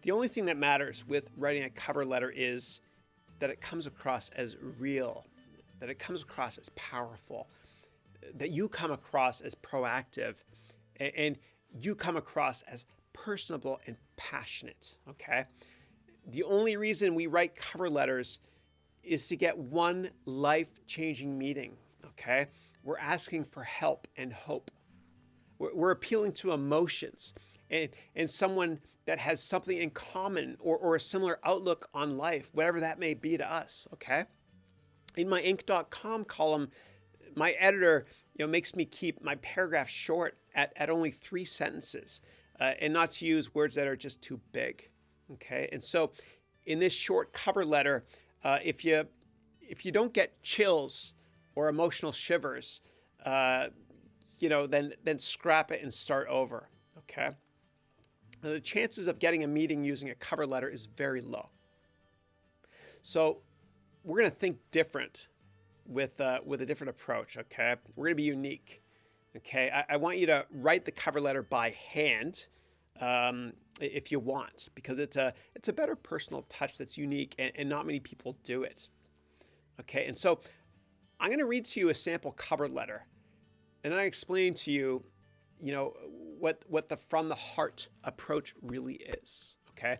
The only thing that matters with writing a cover letter is that it comes across as real, that it comes across as powerful, that you come across as proactive, and you come across as personable and passionate, okay? The only reason we write cover letters is to get one life-changing meeting, okay? We're asking for help and hope. We're appealing to emotions and someone that has something in common or a similar outlook on life, whatever that may be to us, okay? In my Inc.com column, my editor makes me keep my paragraph short at only 3 sentences and not to use words that are just too big, okay? And so in this short cover letter, if you don't get chills or emotional shivers, then scrap it and start over, okay? Now, the chances of getting a meeting using a cover letter is very low. So we're going to think different with a different approach, okay? We're going to be unique, okay? I want you to write the cover letter by hand if you want, because it's a better personal touch that's unique, and not many people do it, okay? And so I'm going to read to you a sample cover letter, and then I explain to you, what the from the heart approach really is, okay?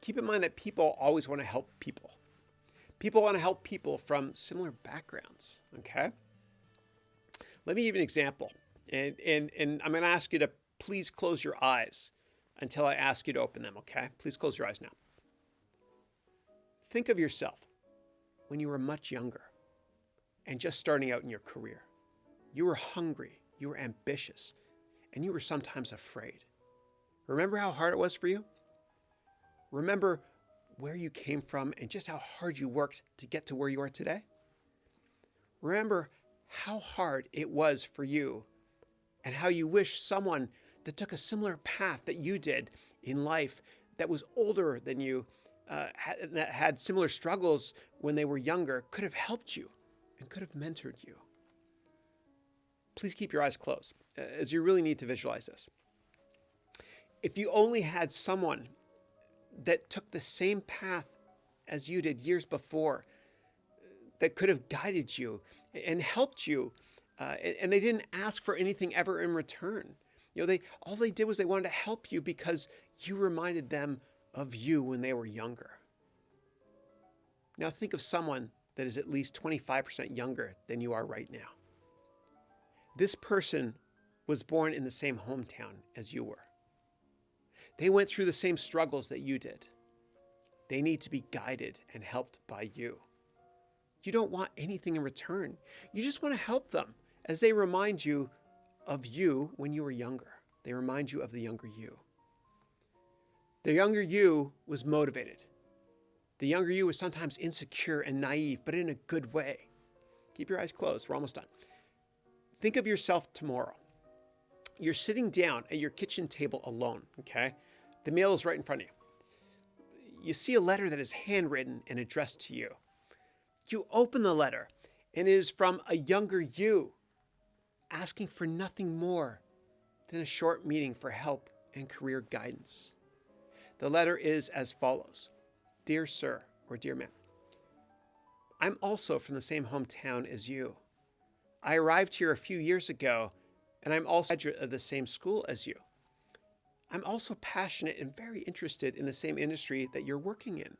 Keep in mind that people always want to help people. People want to help people from similar backgrounds, okay? Let me give you an example, and I'm going to ask you to please close your eyes until I ask you to open them, okay? Please close your eyes now. Think of yourself when you were much younger and just starting out in your career. You were hungry, you were ambitious, and you were sometimes afraid. Remember how hard it was for you? Remember where you came from and just how hard you worked to get to where you are today? Remember how hard it was for you and how you wish someone that took a similar path that you did in life, that was older than you, that had similar struggles when they were younger, could have helped you and could have mentored you. Please keep your eyes closed, as you really need to visualize this. If you only had someone that took the same path as you did years before, that could have guided you and helped you, and they didn't ask for anything ever in return. All they did was they wanted to help you because you reminded them of you when they were younger. Now think of someone that is at least 25% younger than you are right now. This person was born in the same hometown as you were. They went through the same struggles that you did. They need to be guided and helped by you. You don't want anything in return. You just want to help them as they remind you of you when you were younger. They remind you of the younger you. The younger you was motivated. The younger you was sometimes insecure and naive, but in a good way. Keep your eyes closed. We're almost done. Think of yourself tomorrow. You're sitting down at your kitchen table alone, okay? The meal is right in front of you. You see a letter that is handwritten and addressed to you. You open the letter, and it is from a younger you, asking for nothing more than a short meeting for help and career guidance. The letter is as follows. Dear Sir, or Dear Ma'am, I'm also from the same hometown as you. I arrived here a few years ago, and I'm also a graduate of the same school as you. I'm also passionate and very interested in the same industry that you're working in.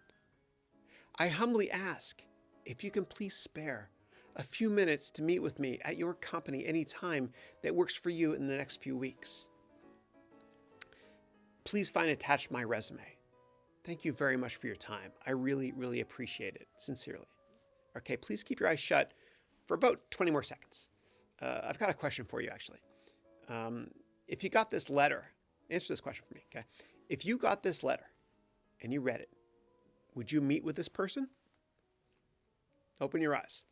I humbly ask if you can please spare a few minutes to meet with me at your company any time that works for you in the next few weeks. Please find attached my resume. Thank you very much for your time. I really, really appreciate it, sincerely. Okay, please keep your eyes shut for about 20 more seconds. I've got a question for you, actually. If you got this letter, answer this question for me, okay? If you got this letter and you read it, would you meet with this person? Open your eyes.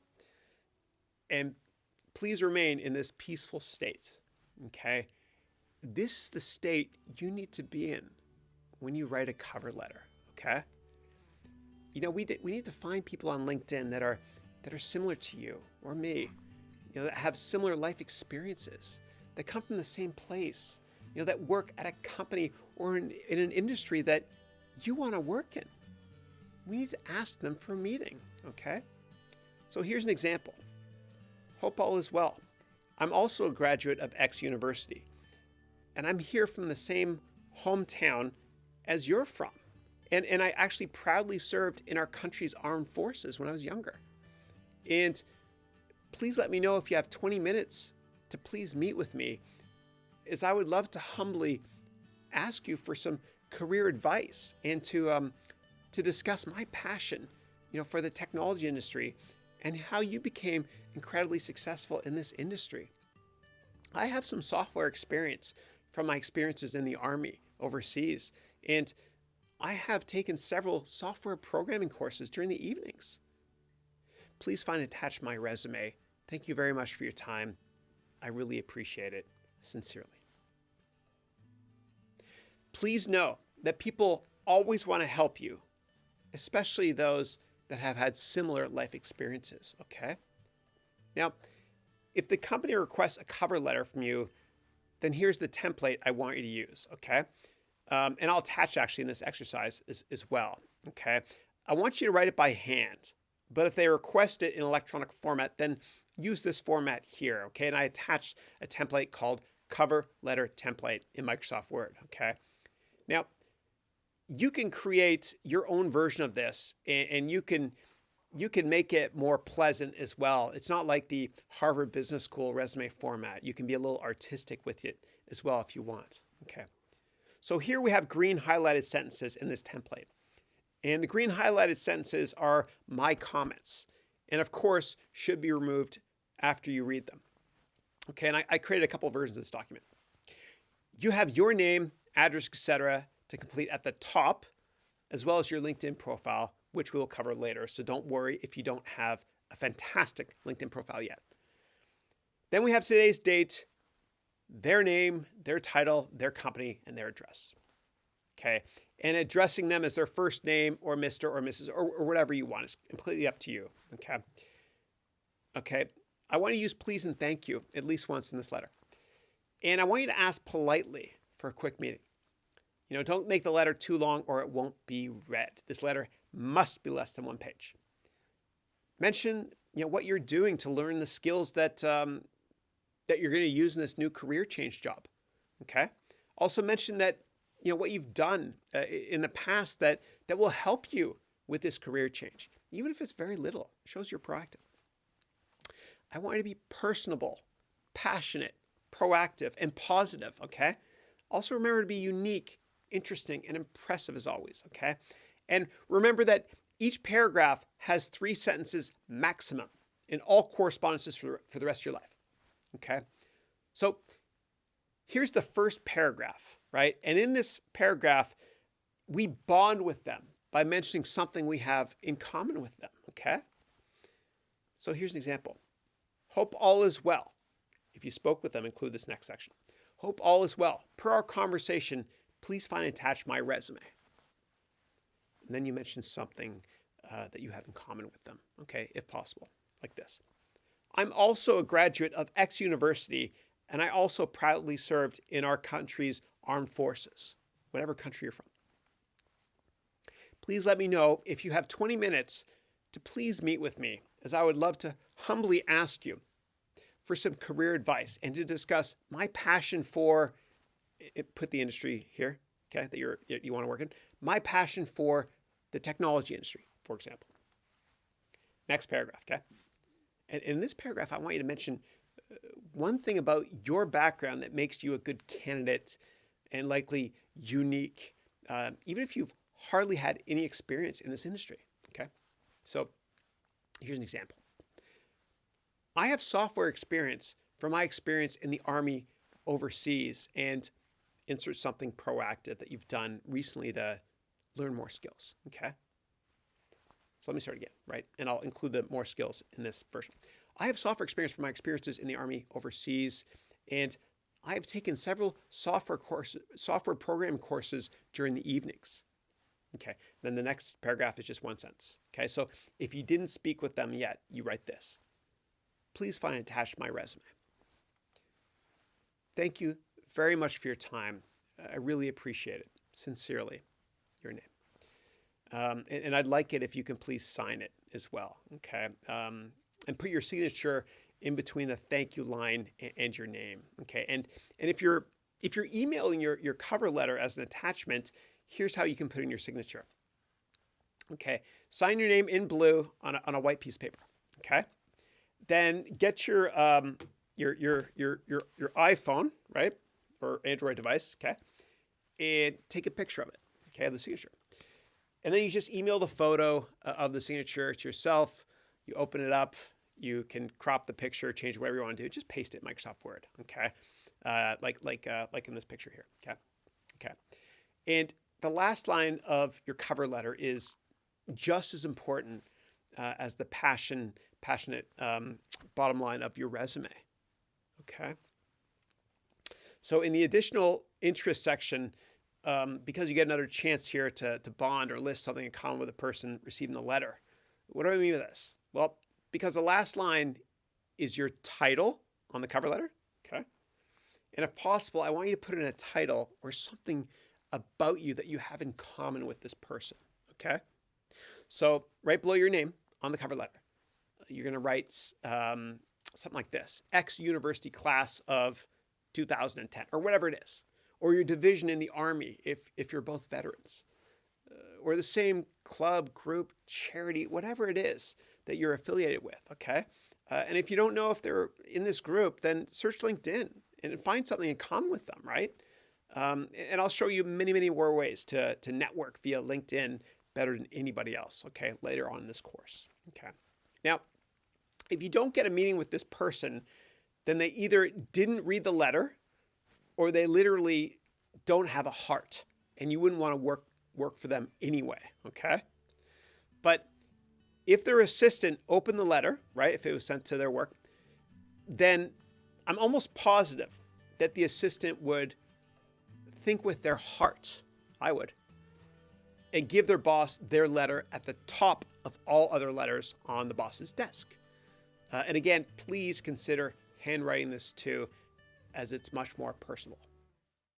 And please remain in this peaceful state, okay? This is the state you need to be in when you write a cover letter, okay? We need to find people on LinkedIn that are similar to you or me, that have similar life experiences, that come from the same place, that work at a company or in an industry that you want to work in. We need to ask them for a meeting, okay? So here's an example. Hope all is well. I'm also a graduate of X University, and I'm here from the same hometown as you're from. And I actually proudly served in our country's armed forces when I was younger. And please let me know if you have 20 minutes to please meet with me, as I would love to humbly ask you for some career advice and to discuss my passion, for the technology industry and how you became incredibly successful in this industry. I have some software experience from my experiences in the Army overseas, and I have taken several software programming courses during the evenings. Please find attached my resume. Thank you very much for your time. I really appreciate it, sincerely. Please know that people always want to help you, especially those that have had similar life experiences, okay? Now, if the company requests a cover letter from you, then here's the template I want you to use, okay? And I'll attach actually in this exercise as well, okay? I want you to write it by hand, but if they request it in electronic format, then use this format here, okay? And I attached a template called Cover Letter Template in Microsoft Word, okay? Now, you can create your own version of this, and you can make it more pleasant as well. It's not like the Harvard Business School resume format. You can be a little artistic with it as well if you want, okay? So here we have green highlighted sentences in this template. And the green highlighted sentences are my comments, and of course should be removed after you read them. Okay, and I created a couple of versions of this document. You have your name, address, etc. to complete at the top, as well as your LinkedIn profile, which we'll cover later. So don't worry if you don't have a fantastic LinkedIn profile yet. Then we have today's date, their name, their title, their company, and their address. Okay, and addressing them as their first name or Mr. or Mrs. or whatever you want. It's completely up to you. Okay. I want to use please and thank you at least once in this letter. And I want you to ask politely for a quick meeting. Don't make the letter too long or it won't be read. This letter must be less than 1 page. Mention, what you're doing to learn the skills that you're going to use in this new career change job. Okay. Also mention that, what you've done in the past that will help you with this career change, even if it's very little. It shows you're proactive. I want you to be personable, passionate, proactive, and positive. Okay. Also remember to be unique, interesting, and impressive as always, okay? And remember that each paragraph has 3 sentences maximum in all correspondences for the rest of your life, okay? So here's the first paragraph, right? And in this paragraph, we bond with them by mentioning something we have in common with them, okay? So here's an example. Hope all is well. If you spoke with them, include this next section. Hope all is well. Per our conversation, please find and attach my resume. And then you mention something that you have in common with them, okay, if possible, like this. I'm also a graduate of X University, and I also proudly served in our country's armed forces, whatever country you're from. Please let me know if you have 20 minutes to please meet with me, as I would love to humbly ask you for some career advice and to discuss my passion for, put the industry here, okay, that you want to work in, my passion for the technology industry, for example. Next paragraph, okay? And in this paragraph, I want you to mention one thing about your background that makes you a good candidate and likely unique, even if you've hardly had any experience in this industry, okay? So here's an example. I have software experience from my experience in the Army overseas, and insert something proactive that you've done recently to learn more skills, okay? So let me start again, right? And I'll include the more skills in this version. I have software experience from my experiences in the Army overseas, and I have taken several software program courses during the evenings. Okay, then the next paragraph is just 1 sentence. Okay, so if you didn't speak with them yet, you write this. Please find and attach my resume. Thank you very much for your time. I really appreciate it. Sincerely, your name. And I'd like it if you can please sign it as well, okay? And put your signature in between the thank you line and your name, okay? And if you're emailing your cover letter as an attachment, here's how you can put in your signature. Okay, sign your name in blue on a white piece of paper. Okay, then get your iPhone, right, or Android device. Okay, and take a picture of it. Okay, of the signature, and then you just email the photo of the signature to yourself. You open it up. You can crop the picture, change whatever you want to do. Just paste it in Microsoft Word. Okay, like in this picture here. Okay, and the last line of your cover letter is just as important as the passionate bottom line of your resume. Okay. So in the additional interest section, because you get another chance here to bond or list something in common with the person receiving the letter. What do I mean by this? Well, because the last line is your title on the cover letter. Okay. And if possible, I want you to put in a title or something about you that you have in common with this person. Okay. So right below your name on the cover letter, you're going to write something like this: X university class of 2010, or whatever it is, or your division in the Army if you're both veterans, or the same club, group, charity, whatever it is that you're affiliated with. Okay, and if you don't know if they're in this group, then search LinkedIn and find something in common with them. Right, and I'll show you many more ways to network via LinkedIn better than anybody else, okay, later on in this course, okay? Now, if you don't get a meeting with this person, then they either didn't read the letter or they literally don't have a heart and you wouldn't want to work for them anyway, okay? But if their assistant opened the letter, right, if it was sent to their work, then I'm almost positive that the assistant would think with their heart, I would, and give their boss their letter at the top of all other letters on the boss's desk. And again, please consider handwriting this too, as it's much more personal.